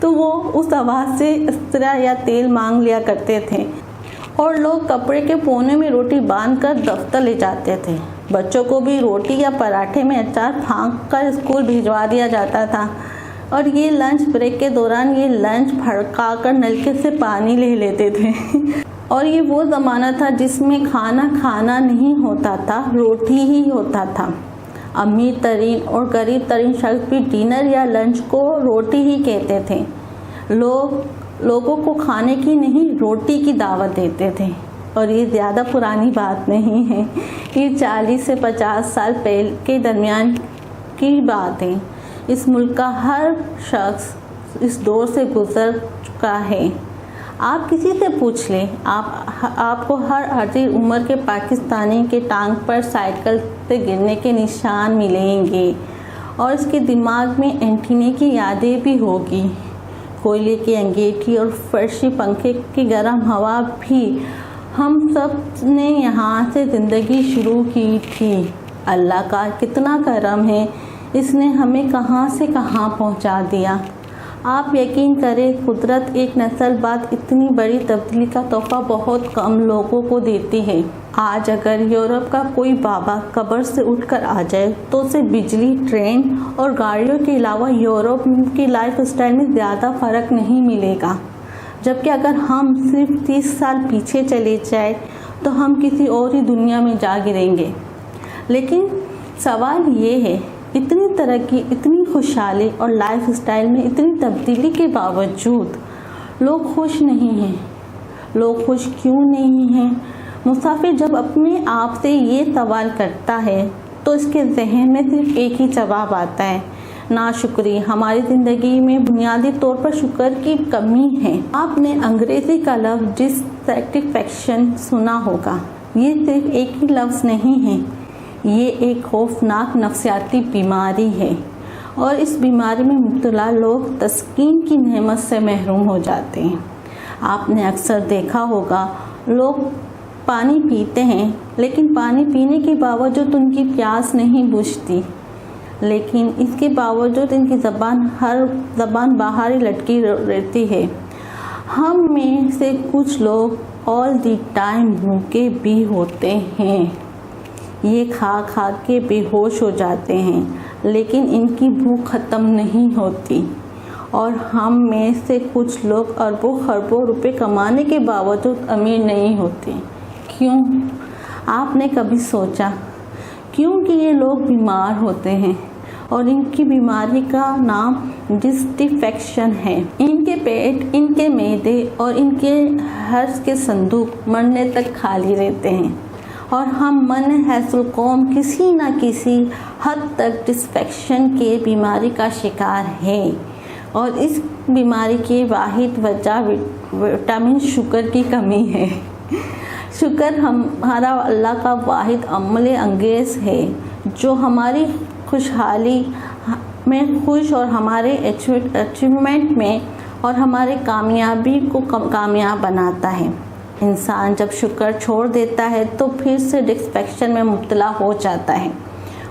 تو وہ اس آواز سے استرا یا تیل مانگ لیا کرتے تھے، اور لوگ کپڑے کے کونے میں روٹی باندھ کر دفتر لے جاتے تھے۔ بچوں کو بھی روٹی یا پراٹھے میں اچار پھانک کر اسکول بھیجوا دیا جاتا تھا، اور یہ لنچ بریک کے دوران یہ لنچ پھڑکا کر نلکے سے پانی لے لیتے تھے۔ اور یہ وہ زمانہ تھا جس میں کھانا نہیں ہوتا تھا، روٹی ہی ہوتا تھا۔ امیر ترین اور غریب ترین شخص بھی ڈنر یا لنچ کو روٹی ہی کہتے تھے۔ لوگوں کو کھانے کی نہیں، روٹی کی دعوت دیتے تھے۔ اور یہ زیادہ پرانی بات نہیں ہے، یہ 40 سے 50 سال پہلے کے درمیان کی بات ہے۔ اس ملک کا ہر شخص اس دور سے گزر چکا ہے۔ آپ کسی سے پوچھ لیں، آپ کو ہر عرضی عمر کے پاکستانی کے ٹانگ پر سائیکل سے گرنے کے نشان ملیں گے، اور اس کے دماغ میں اینٹینے کی یادیں بھی ہوگی۔ کوئلے کی انگیٹھی اور فرشی پنکھے کی گرم ہوا بھی ہم سب نے یہاں سے زندگی شروع کی تھی۔ اللہ کا کتنا کرم ہے، اس نے ہمیں کہاں سے کہاں پہنچا دیا۔ آپ یقین کریں، قدرت ایک نسل بعد اتنی بڑی تبدیلی کا تحفہ بہت کم لوگوں کو دیتی ہے۔ آج اگر یورپ کا کوئی بابا قبر سے اٹھ کر آ جائے تو اسے بجلی، ٹرین اور گاڑیوں کے علاوہ یورپ کی لائف اسٹائل میں زیادہ فرق نہیں ملے گا، جبکہ اگر ہم صرف 30 سال پیچھے چلے جائیں تو ہم کسی اور ہی دنیا میں جا گریں گے۔ لیکن سوال یہ ہے، اتنی ترقی، اتنی خوشحالی اور لائف اسٹائل میں اتنی تبدیلی کے باوجود لوگ خوش نہیں ہیں۔ لوگ خوش کیوں نہیں ہیں؟ مسافر جب اپنے آپ سے یہ سوال کرتا ہے تو اس کے ذہن میں صرف ایک ہی جواب آتا ہے، ناشکری۔ ہماری زندگی میں بنیادی طور پر شکر کی کمی ہے۔ آپ نے انگریزی کا لفظ ڈسسیٹسفیکشن سنا ہوگا۔ یہ صرف ایک ہی لفظ نہیں ہے، یہ ایک خوفناک نفسیاتی بیماری ہے، اور اس بیماری میں مبتلا لوگ تسکین کی نعمت سے محروم ہو جاتے ہیں۔ آپ نے اکثر دیکھا ہوگا، لوگ پانی پیتے ہیں لیکن پانی پینے کے باوجود ان کی پیاس نہیں بجھتی، لیکن اس کے باوجود ان کی زبان باہر ہی لٹکی رہتی ہے۔ ہم میں سے کچھ لوگ آل دی ٹائم بھوکے بھی ہوتے ہیں، یہ کھا کے بے ہوش ہو جاتے ہیں، لیکن ان کی بھوک ختم نہیں ہوتی۔ اور ہم میں سے کچھ لوگ اربوں خربوں روپے کمانے کے باوجود امیر نہیں ہوتے۔ کیوں؟ آپ نے کبھی سوچا؟ کیونکہ یہ لوگ بیمار ہوتے ہیں، اور ان کی بیماری کا نام ڈسسیٹسفیکشن ہے۔ ان کے پیٹ، ان کے معدے اور ان کے حرض کے صندوق مرنے تک خالی رہتے ہیں، اور ہم من حیث القوم کسی نہ کسی حد تک ڈسسیٹسفیکشن کے بیماری کا شکار ہے، اور اس بیماری کی واحد وجہ وٹامن شکر کی کمی ہے۔ شکر ہمارا اللہ کا واحد عمل انگیز ہے جو ہماری خوشحالی میں خوش اور ہمارے اچیومنٹ میں اور ہمارے کامیابی کو کامیاب بناتا ہے۔ انسان جب شکر چھوڑ دیتا ہے تو پھر سے ڈسسیٹسفیکشن میں مبتلا ہو جاتا ہے،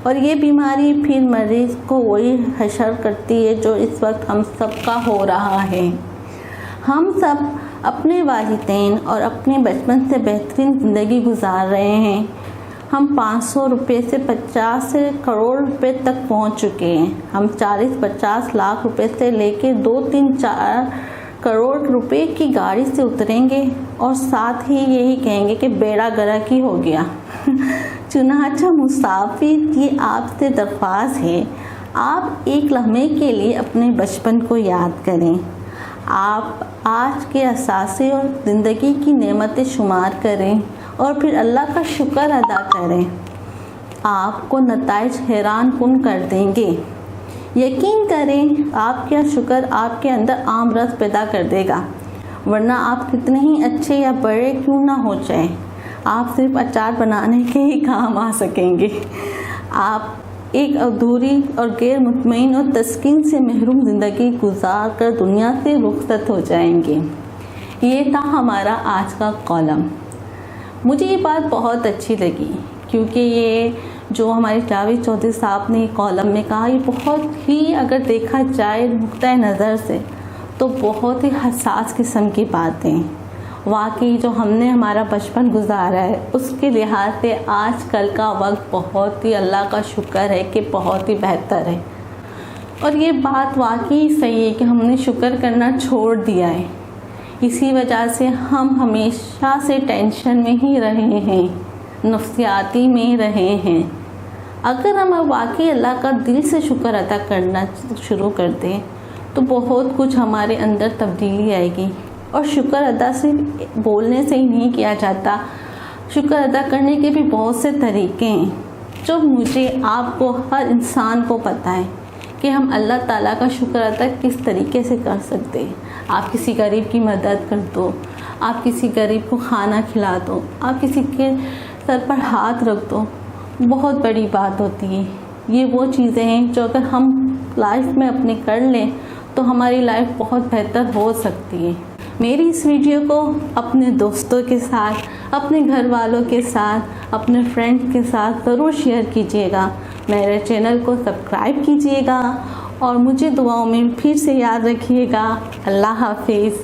اور یہ بیماری پھر مریض کو وہی حشر کرتی ہے جو اس وقت ہم سب کا ہو رہا ہے۔ ہم سب اپنے والدین اور اپنے بچپن سے بہترین زندگی گزار رہے ہیں۔ ہم 500 روپے سے 50 کروڑ روپے تک پہنچ چکے ہیں۔ ہم 40-50 لاکھ روپے سے لے کے 2-3-4 کروڑ روپے کی گاڑی سے اتریں گے، اور ساتھ ہی یہی کہیں گے کہ بیڑا غرق ہی ہو گیا۔ چنانچہ مسافر، یہ آپ سے درخواست ہے، آپ ایک لمحے کے لیے اپنے بچپن کو یاد کریں۔ آپ آج کے اثاثے اور زندگی کی نعمتیں شمار کریں، اور پھر اللہ کا شکر ادا کریں۔ آپ کو نتائج حیران کن کر دیں گے۔ یقین کریں، آپ کا شکر آپ کے اندر عام رس پیدا کر دے گا، ورنہ آپ کتنے ہی اچھے یا بڑے کیوں نہ ہو جائیں، آپ صرف اچار بنانے کے ہی کام آ سکیں گے۔ آپ ایک ادھوری اور غیر مطمئن اور تسکین سے محروم زندگی گزار کر دنیا سے رخصت ہو جائیں گے۔ یہ تھا ہمارا آج کا کالم۔ مجھے یہ بات بہت اچھی لگی، کیونکہ یہ جو ہمارے جاوید چودھری صاحب نے کالم میں کہا، یہ بہت ہی اگر دیکھا جائے نقطۂ نظر سے تو بہت ہی حساس قسم کی باتیں. واقعی جو ہم نے ہمارا بچپن گزارا ہے اس کے لحاظ سے آج کل کا وقت بہت ہی اللہ کا شکر ہے کہ بہت ہی بہتر ہے. اور یہ بات واقعی صحیح ہے کہ ہم نے شکر کرنا چھوڑ دیا ہے. اسی وجہ سے ہم ہمیشہ سے ٹینشن میں ہی رہے ہیں، نفسیاتی میں رہے ہیں. اگر ہم واقعی اللہ کا دل سے شکر ادا کرنا شروع کر دیں تو بہت کچھ ہمارے اندر تبدیلی آئے گی. اور شکر ادا صرف بولنے سے ہی نہیں کیا جاتا، شکر ادا کرنے کے بھی بہت سے طریقے ہیں جو مجھے، آپ کو، ہر انسان کو پتہ ہے کہ ہم اللہ تعالیٰ کا شکر ادا کس طریقے سے کر سکتے ہیں. آپ کسی غریب کی مدد کر دو، آپ کسی غریب کو کھانا کھلا دو، آپ کسی کے سر پر ہاتھ رکھ دو، بہت بڑی بات ہوتی ہے. یہ وہ چیزیں ہیں جو اگر ہم لائف میں اپنے کر لیں تو ہماری لائف بہت بہتر ہو سکتی ہے. میری اس ویڈیو کو اپنے دوستوں کے ساتھ، اپنے گھر والوں کے ساتھ، اپنے فرینڈ کے ساتھ ضرور شیئر کیجیے گا. میرے چینل کو سبسکرائب کیجیے گا اور مجھے دعاؤں میں پھر سے یاد رکھیے گا. اللہ حافظ.